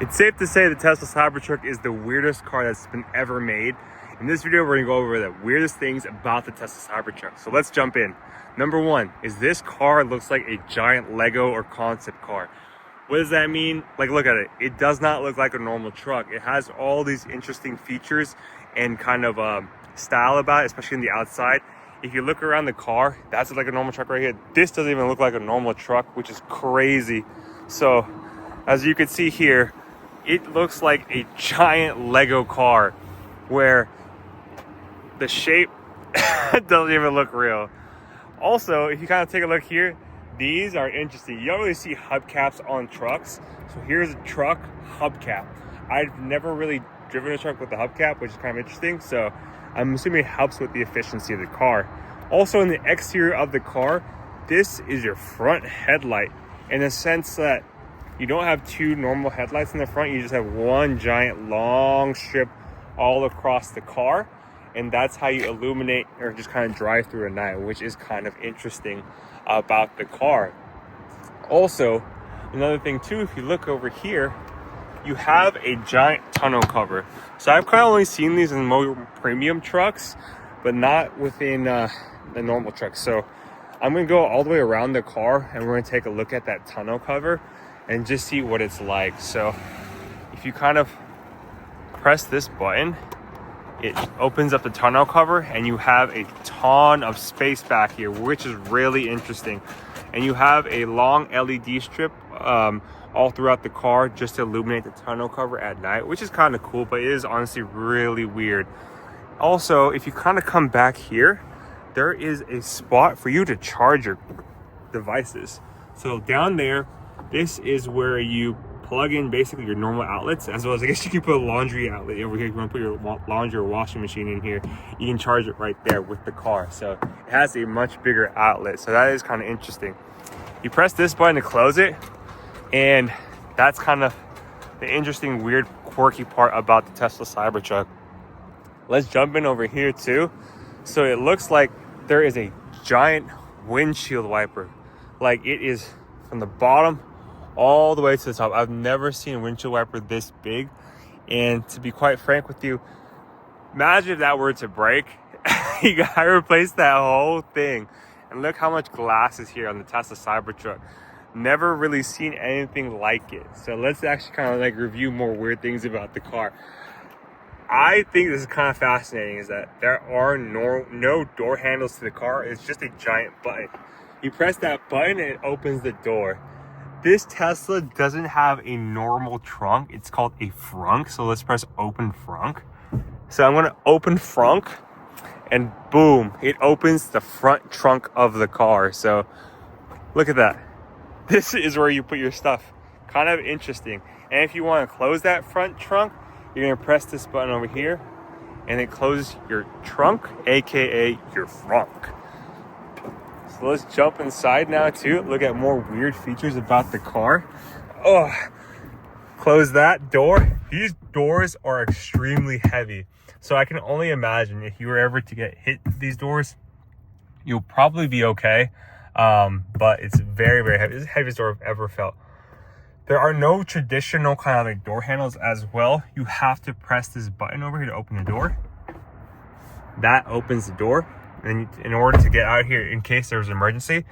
It's safe to say the Tesla Cybertruck is the weirdest car that's been ever made. In this video, we're gonna go over the weirdest things about the Tesla Cybertruck. So let's jump in. Number one is this car looks like a giant Lego or concept car. What does that mean? Like, look at it. It does not look like a normal truck. It has all these interesting features and kind of style about it, especially in the outside. If you look around the car, that's like a normal truck right here. This doesn't even look like a normal truck, which is crazy. So as you can see here, it looks like a giant Lego car where the shape doesn't even look real. Also, if you kind of take a look here, these are interesting. You don't really see hubcaps on trucks. So here's a truck hubcap. I've never really driven a truck with a hubcap, which is kind of interesting. So I'm assuming it helps with the efficiency of the car. Also, in the exterior of the car, this is your front headlight, in the sense that you don't have two normal headlights in the front. You just have one giant long strip all across the car, and that's how you illuminate or just kind of drive through at night, which is kind of interesting about the car. Also, another thing too, if you look over here, you have a giant tonneau cover. So I've kind of only seen these in more premium trucks, but not within the normal trucks. So I'm gonna go all the way around the car and we're gonna take a look at that tonneau cover and just see what it's like. So if you kind of press this button, it opens up the tonneau cover and you have a ton of space back here, which is really interesting. And you have a long LED strip all throughout the car just to illuminate the tonneau cover at night, which is kind of cool, but it is honestly really weird. Also, if you kind of come back here, there is a spot for you to charge your devices. So down there, this is where you plug in basically your normal outlets, as well as I guess you can put a laundry outlet over here. If you want to put your laundry or washing machine in here, you can charge it right there with the car. So it has a much bigger outlet. So that is kind of interesting. You press this button to close it, and that's kind of the interesting, weird, quirky part about the Tesla Cybertruck. Let's jump in over here too. So it looks like there is a giant windshield wiper. Like, it is from the bottom all the way to the top. I've never seen a windshield wiper this big. And to be quite frank with you, imagine if that were to break. You gotta replace that whole thing. And look how much glass is here on the Tesla Cybertruck. Never really seen anything like it. So let's actually kind of like review more weird things about the car. I think this is kind of fascinating, is that there are no door handles to the car. It's just a giant button. You press that button and it opens the door. This Tesla doesn't have a normal trunk. It's called a frunk. So let's press open frunk. So I'm gonna open frunk, and boom, it opens the front trunk of the car. So look at that. This is where you put your stuff. Kind of interesting. And if you want to close that front trunk, you're gonna press this button over here, and it closes your trunk, aka your frunk. So let's jump inside now too. Look at more weird features about the car. Oh, close that door. These doors are extremely heavy. So I can only imagine if you were ever to get hit with these doors, you'll probably be okay. But it's very, very heavy. It's the heaviest door I've ever felt. There are no traditional kind of like door handles as well. You have to press this button over here to open the door. That opens the door. And in order to get out of here, in case there's an emergency,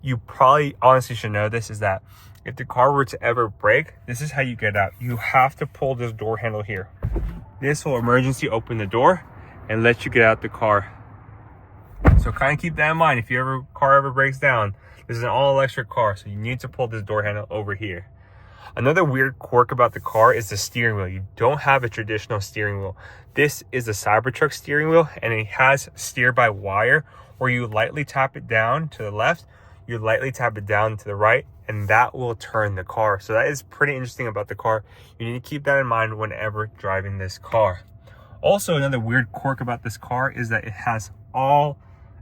you probably honestly should know this, is that if the car were to ever break, this is how you get out. You have to pull this door handle here. This will emergency open the door and let you get out the car. So kind of keep that in mind. If your car ever breaks down, this is an all-electric car, so you need to pull this door handle over here. Another weird quirk about the car is the steering wheel. You don't have a traditional steering wheel. This is the Cybertruck steering wheel, and it has steer by wire, where you lightly tap it down to the left, you lightly tap it down to the right, and that will turn the car. So that is pretty interesting about the car. You need to keep that in mind whenever driving this car. Also, another weird quirk about this car is that it has all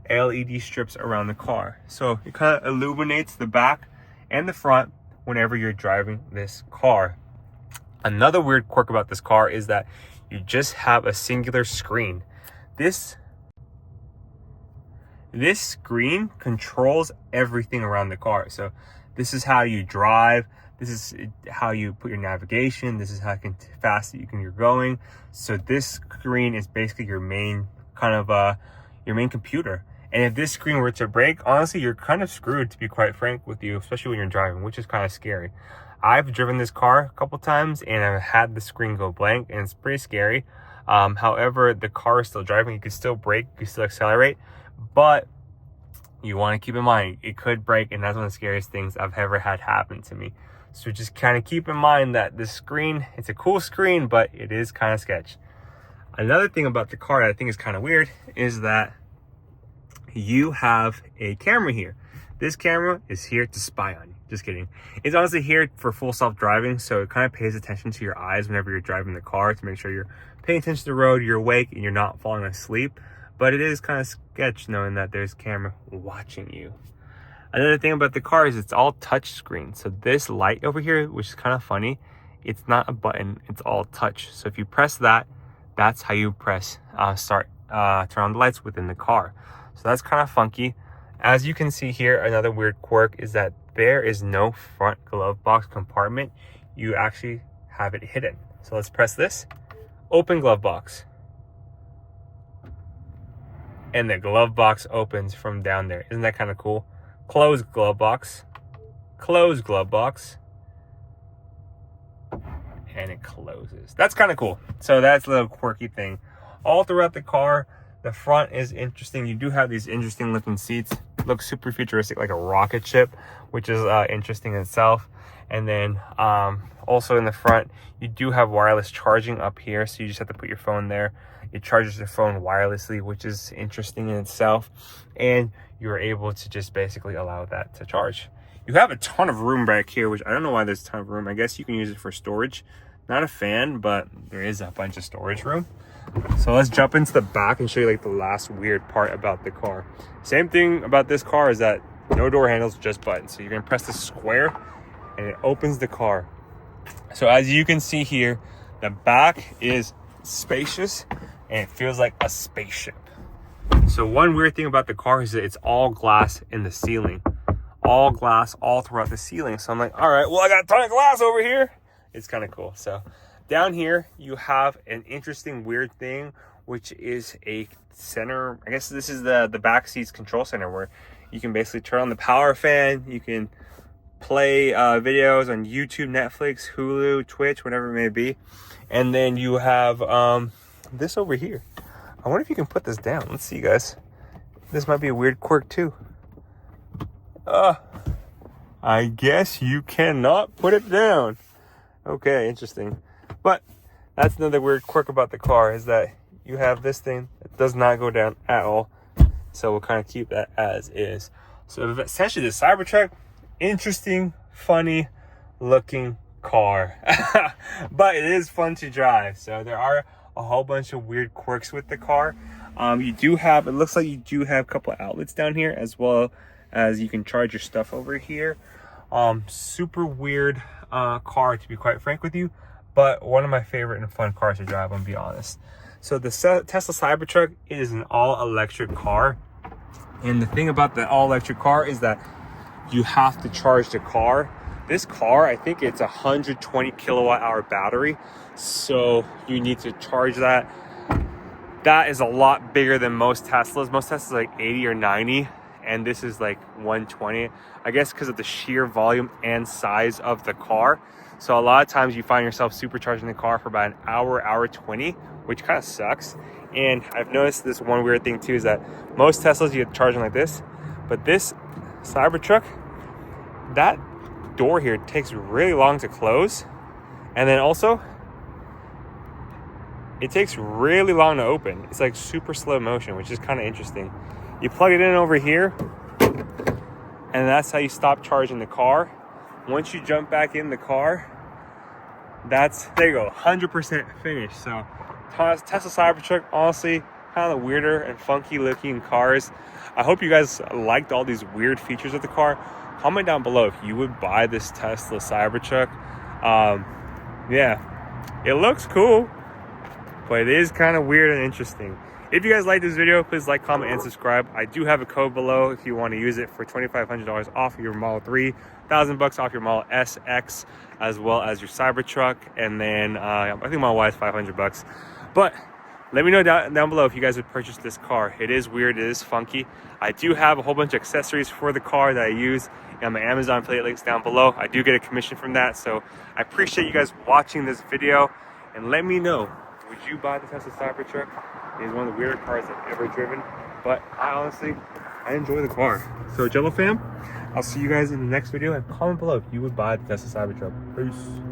LED strips around the car. So it kind of illuminates the back and the front whenever you're driving this car. Another weird quirk about this car is that you just have a singular screen. This screen controls everything around the car. So this is how you drive. This is how you put your navigation. This is how fast you're going. So this screen is basically your main your main computer. And if this screen were to break, honestly, you're kind of screwed, to be quite frank with you, especially when you're driving, which is kind of scary. I've driven this car a couple times and I've had the screen go blank, and it's pretty scary. However, the car is still driving. You can still brake, you can still accelerate, but you want to keep in mind it could break, and that's one of the scariest things I've ever had happen to me. So just kind of keep in mind that this screen, it's a cool screen, but it is kind of sketch. Another thing about the car that I think is kind of weird is that you have a camera here. This camera is here to spy on you. Just kidding. It's honestly here for full self-driving, so it kind of pays attention to your eyes whenever you're driving the car to make sure you're paying attention to the road, you're awake, and you're not falling asleep. But it is kind of sketch knowing that there's a camera watching you. Another thing about the car is it's all touch screen. So this light over here, which is kind of funny, it's not a button, it's all touch. So if you press that, that's how you press turn on the lights within the car. So that's kind of funky. As you can see here, another weird quirk is that there is no front glove box compartment. You actually have it hidden. So let's press this, open glove box. And the glove box opens from down there. Isn't that kind of cool? Close glove box, close glove box, and it closes. That's kind of cool. So that's a little quirky thing. All throughout the car, the front is interesting. You do have these interesting looking seats. Look super futuristic, like a rocket ship, which is interesting in itself. And then also in the front, you do have wireless charging up here. So you just have to put your phone there. It charges your phone wirelessly, which is interesting in itself. And you're able to just basically allow that to charge. You have a ton of room back here, which I don't know why there's a ton of room. I guess you can use it for storage. Not a fan, but there is a bunch of storage room. So let's jump into the back and show you like the last weird part about the car. Same thing about this car is that no door handles, just buttons. So you're gonna press the square and it opens the car. So as you can see here, the back is spacious and it feels like a spaceship. So one weird thing about the car is that it's all glass in the ceiling. All glass all throughout the ceiling. So I'm like, all right, well, I got a ton of glass over here. It's kind of cool. So down here, you have an interesting weird thing, which is a center. I guess this is the Backseat's control center where you can basically turn on the power fan. You can play videos on YouTube, Netflix, Hulu, Twitch, whatever it may be. And then you have this over here. I wonder if you can put this down. Let's see, guys. This might be a weird quirk too. I guess you cannot put it down. Okay, interesting. But that's another weird quirk about the car is that you have this thing that does not go down at all. So we'll kind of keep that as is. So essentially the Cybertruck, interesting, funny looking car. But it is fun to drive. So there are a whole bunch of weird quirks with the car. You do have, it looks like you do have a couple of outlets down here, as well as you can charge your stuff over here. Super weird car, to be quite frank with you, but one of my favorite and fun cars to drive, I'm gonna be honest. So the Tesla Cybertruck is an all-electric car, and the thing about the all-electric car is that you have to charge the car. This car, I think it's 120 kilowatt hour battery, so you need to charge that. That is a lot bigger than most Teslas. Most Teslas are like 80 or 90, and this is like 120. I guess because of the sheer volume and size of the car. So a lot of times you find yourself supercharging the car for about an hour, hour 20, which kind of sucks. And I've noticed this one weird thing too, is that most Teslas you get charging like this, but this Cybertruck, that door here takes really long to close, and then also it takes really long to open. It's like super slow motion, which is kind of interesting. You plug it in over here, and that's how you stop charging the car. Once you jump back in the car, there you go, 100% finished. So Tesla Cybertruck, honestly, kind of weirder and funky looking cars. I hope you guys liked all these weird features of the car. Comment down below if you would buy this Tesla Cybertruck. Yeah, it looks cool, but it is kind of weird and interesting. If you guys like this video, please like, comment, and subscribe. I do have a code below if you want to use it for $2,500 off your Model 3. $1,000 off your Model S, X, as well as your Cybertruck. And then I think Model Y is $500. But let me know down below if you guys would purchase this car. It is weird, it is funky. I do have a whole bunch of accessories for the car that I use on my Amazon affiliate links down below. I do get a commission from that, so I appreciate you guys watching this video. And let me know, would you buy the Tesla Cybertruck? It is one of the weirder cars I've ever driven, but I enjoy the car. So Jello fam, I'll see you guys in the next video, and comment below if you would buy the Tesla Cybertruck. Peace.